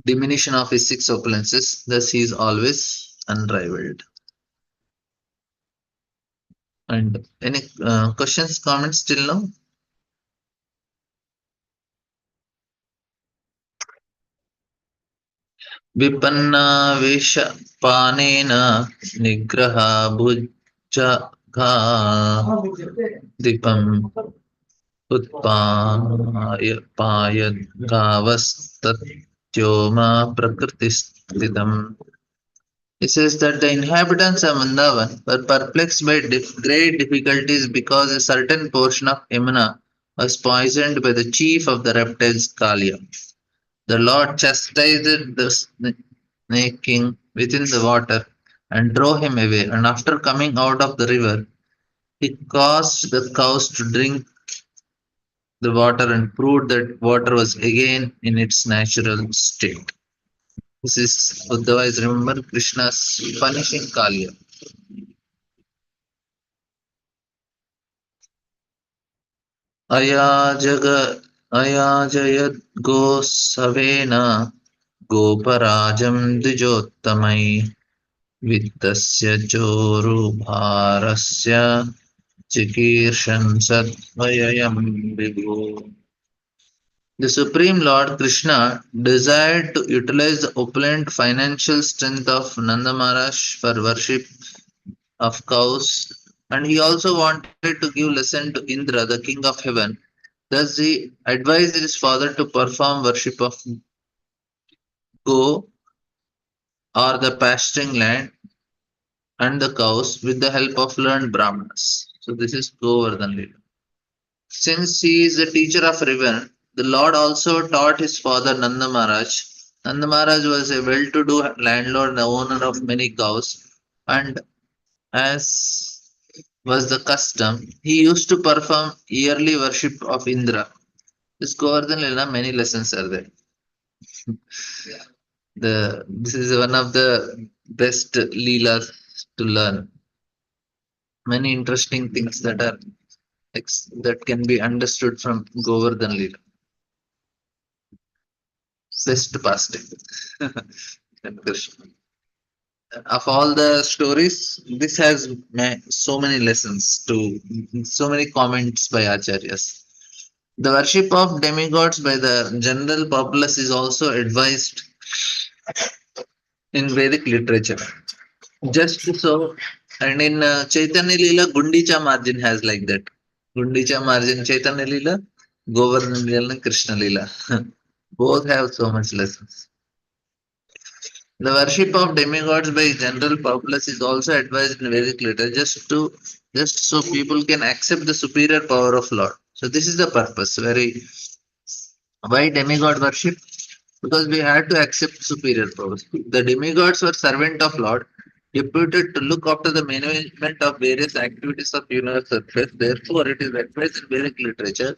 diminution of his six opulences. Thus, he is always unrivaled. And any questions, comments till now? विपन्ना वेशपानेन निग्रह भुजगा दीपम् उत्पायद्गावस्तत्योमा प्रकृतिस्थितम्. It says that the inhabitants of Mandavan were perplexed by great difficulties because a certain portion of Yamuna was poisoned by the chief of the reptiles, Kalia. The Lord chastised the snake king within the water and drove him away. And after coming out of the river, he caused the cows to drink the water and proved that water was again in its natural state. This is otherwise remember Krishna's punishing Kalia. अयाजग अयाजयद्गोत्सवेन गोपराजं द्विजोत्तमै वित्तस्य चोरुभारस्य चिकीर्षन् सद्वयं विभो. The Supreme Lord Krishna desired to utilize the opulent financial strength of Nanda Maharaj for worship of cows, and he also wanted to give lesson to Indra, the king of heaven. Thus, he advised his father to perform worship of go or the pasturing land and the cows with the help of learned Brahmanas. So, this is Govardhan Leela. Since he is the teacher of Riven, the Lord also taught his father Nanda Maharaj. Nanda Maharaj was a well to do landlord and the owner of many cows, and as was the custom, he used to perform yearly worship of Indra. This Govardhan Leela, many lessons are there. This is one of the best Leelas to learn. Many interesting things that are that can be understood from Govardhan Leela. Best pastime. And Krishna. Of all the stories, this has so many lessons to so many comments by acharyas. The worship of demigods by the general populace is also advised in Vedic literature. Just so, and in Chaitanya Leela, Gundicha margin has like that. Gundicha margin, Chaitanya Leela, Govardhan Leela, and Krishna Leela. Both have so much lessons. The worship of demigods by general populace is also advised in Vedic literature, just so people can accept the superior power of Lord. So this is the purpose. Why demigod worship? because we had to accept superior powers. The demigods were servant of Lord, deputed to look after the management of various activities of universe surface. Therefore, it is advised in Vedic literature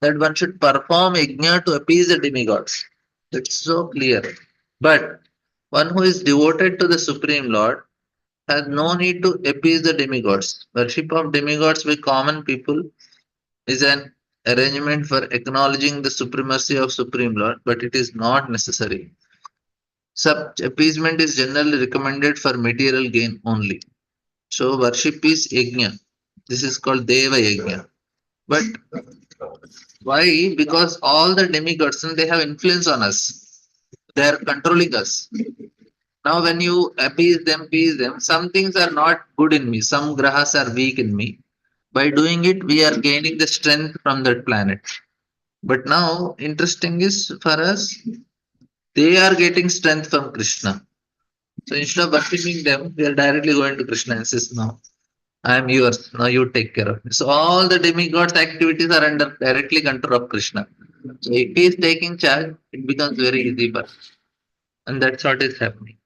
that one should perform yajna to appease the demigods. It's so clear. But one who is devoted to the Supreme Lord has no need to appease the demigods. Worship of demigods by common people is an arrangement for acknowledging the supremacy of Supreme Lord, but it is not necessary. Such appeasement is generally recommended for material gain only. So worship is yajna. This is called Deva Yajna. But why? Because all the demigods they have influence on us. They are controlling us. Now when you appease them, some things are not good in me. Some grahas are weak in me. By doing it, we are gaining the strength from that planet. But now, interesting is for us, they are getting strength from Krishna. So instead of worshipping them, we are directly going to Krishna and says, "No, I am yours. Now you take care of me." So all the demigods' activities are under directly control of Krishna. So if he is taking charge, it becomes very easy for us. And that's what is happening.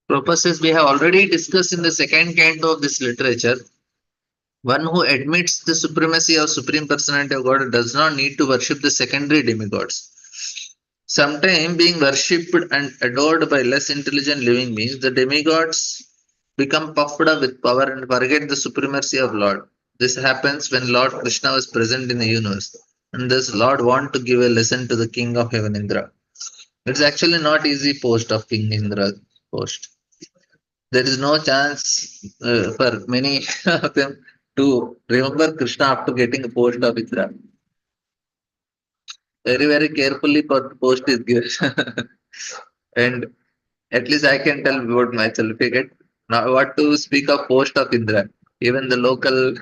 Purposes we have already discussed in the second canto of this literature. One who admits the supremacy of Supreme Personality of God does not need to worship the secondary demigods. Sometimes being worshipped and adored by less intelligent living beings, the demigods become puffed up with power and forget the supremacy of Lord. This happens when Lord Krishna was present in the universe, and thus Lord want to give a lesson to the King of Heaven Indra. It's actually not easy post of King Indra post. There is no chance for many of them to remember Krishna after getting a post of Indra. Very, very carefully post is given. And at least I can tell about myself. If I get now what to speak of post of Indra, even the local,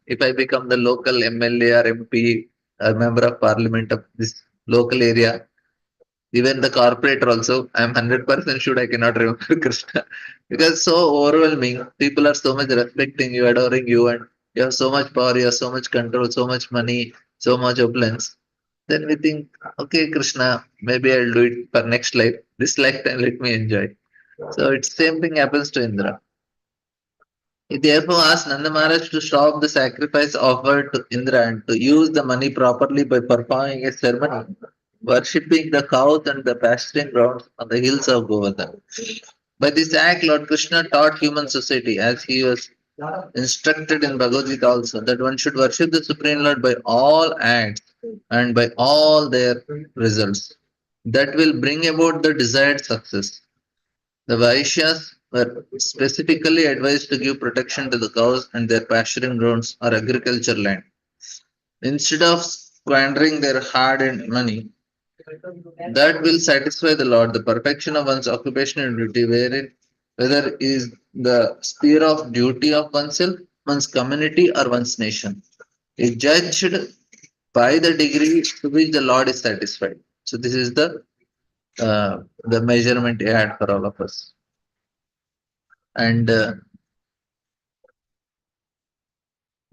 if I become the local MLA or MP or member of parliament of this local area, even the corporator also, I'm 100% sure I cannot remember Krishna because so overwhelming. People are so much respecting you, adoring you, and you have so much power, you have so much control, so much money, so much opulence. Then we think, okay, Krishna, maybe I'll do it for next life. This lifetime, let me enjoy. So it's same thing happens to Indra. He therefore asked Nanda Maharaj to stop the sacrifice offered to Indra and to use the money properly by performing a ceremony, worshipping the cows and the pasturing grounds on the hills of Govardhan. By this act, Lord Krishna taught human society, as he was instructed in Bhagavad Gita also, that one should worship the Supreme Lord by all acts and by all their results. That will bring about the desired success. The Vaishyas were specifically advised to give protection to the cows and their pasturing grounds or agriculture land. Instead of squandering their hard earned money, that will satisfy the Lord, the perfection of one's occupation and duty, wherein whether is the sphere of duty of oneself, one's community, or one's nation, is judged by the degree to which the Lord is satisfied. So this is the measurement he had for all of us. And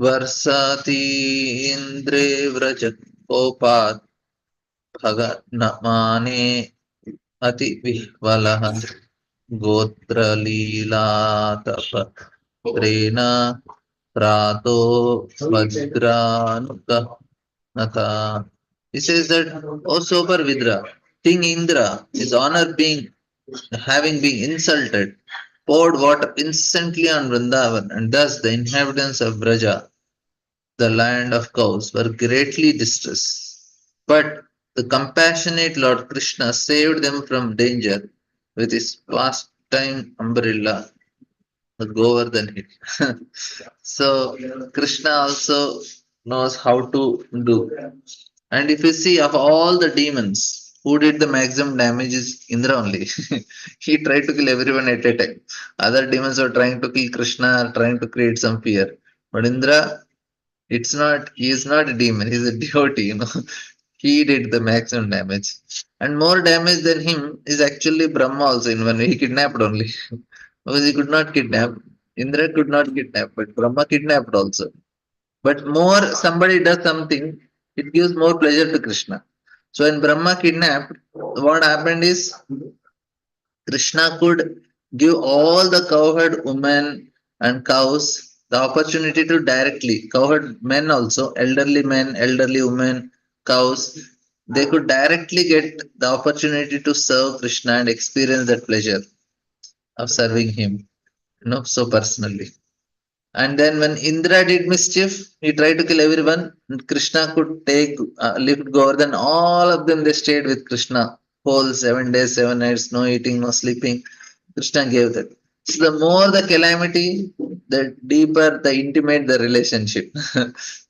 वर्षाति इन्द्रे व्रजकोपात् भगनमाने अतिविह्वलः गोत्रलीलातपत्रेण प्रातो वज्रानुगः Nata. He says that, O sober Vidra, King Indra, his honor being having been insulted, poured water instantly on Vrindavan, and thus the inhabitants of Braja, the land of cows, were greatly distressed. But the compassionate Lord Krishna saved them from danger with his pastime umbrella, the Govardhan hill. So Krishna also knows how to do. And if you see of all the demons, who did the maximum damage is Indra only. He tried to kill everyone at a time. Other demons were trying to kill Krishna, trying to create some fear. But Indra, it's not, he is not a demon, he's a devotee. He did the maximum damage. And more damage than him is actually Brahma also in one way. He kidnapped only. Because he could not kidnap. Indra could not kidnap, but Brahma kidnapped also. But more somebody does something, It gives more pleasure to Krishna. So when Brahma kidnapped, what happened is Krishna could give all the cowherd women and cows the opportunity to directly, cowherd men also, men, elderly women, cows, they could directly get the opportunity to serve Krishna and experience that pleasure of serving him, so personally. And then when Indra did mischief, he tried to kill everyone. And Krishna could take lift Govardhan. All of them they stayed with Krishna whole 7 days, 7 nights, no eating, no sleeping. Krishna gave that. So the more the calamity, the deeper, the intimate the relationship.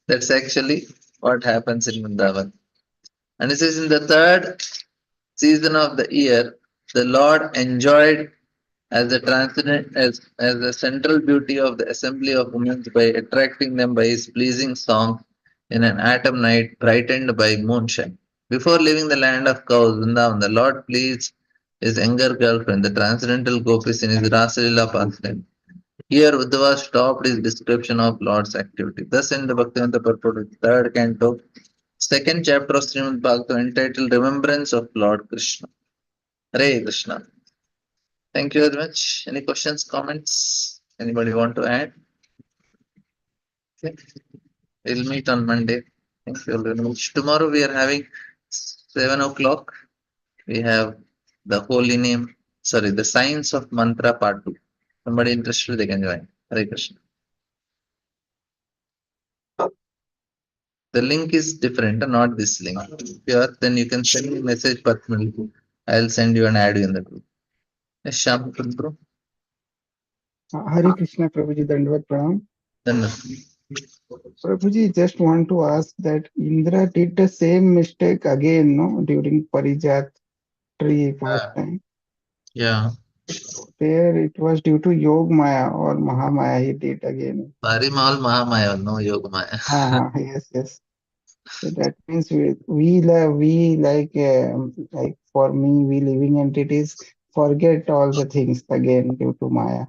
That's actually what happens in Vrindavan. And this is in the third season of the year. The Lord enjoyed as the transcendent as the central beauty of the assembly of women by attracting them by his pleasing song in an autumn night brightened by moonshine. Before leaving the land of cows, Vrindavan, the Lord pleased his younger girlfriend, the transcendental gopis, in his Rasalila pastime. Here Uddhava stopped his description of Lord's activity. Thus in the Bhaktivinoda purport, third canto, second chapter of Srimad Bhagavatam entitled Remembrance of Lord Krishna. Hare Krishna. Thank you very much. Any questions, comments? Anybody want to add? Okay. We'll meet on Monday. Thank you very much. Tomorrow we are having 7 o'clock. We have the holy name, sorry, the science of mantra part 2. Somebody interested, they can join. Hare Krishna. The link is different, not this link. If you are, then you can send me a message personally. I'll send you and add you in the group. Yes, Shyam bro. Hare Krishna, Prabhuji, Dandavat Pranam. Then Prabhuji, just want to ask that Indra did the same mistake again, no, during Parijat tree pastime. yeah. There it was due to Yog Maya or Mahamaya he did again. Parimal Mahamaya, no Yogamaya. Yes, yes. So that means we like for me, we living entities forget all the things again due to Maya.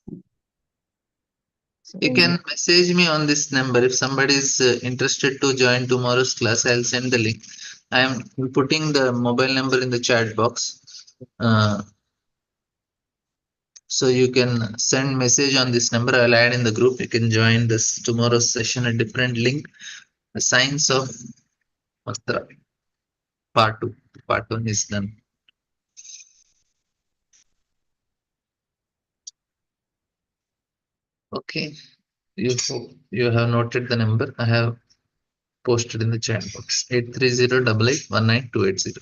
You So can message me on this number if somebody is interested to join tomorrow's class. I'll send the link. I am putting the mobile number in the chat box. So you can send message on this number. I'll add in the group. You can join this tomorrow's session. A different link. The science of mantra part 2. Part 1 is done. Okay. You have noted the number. I have posted in the chat box. 83088192880.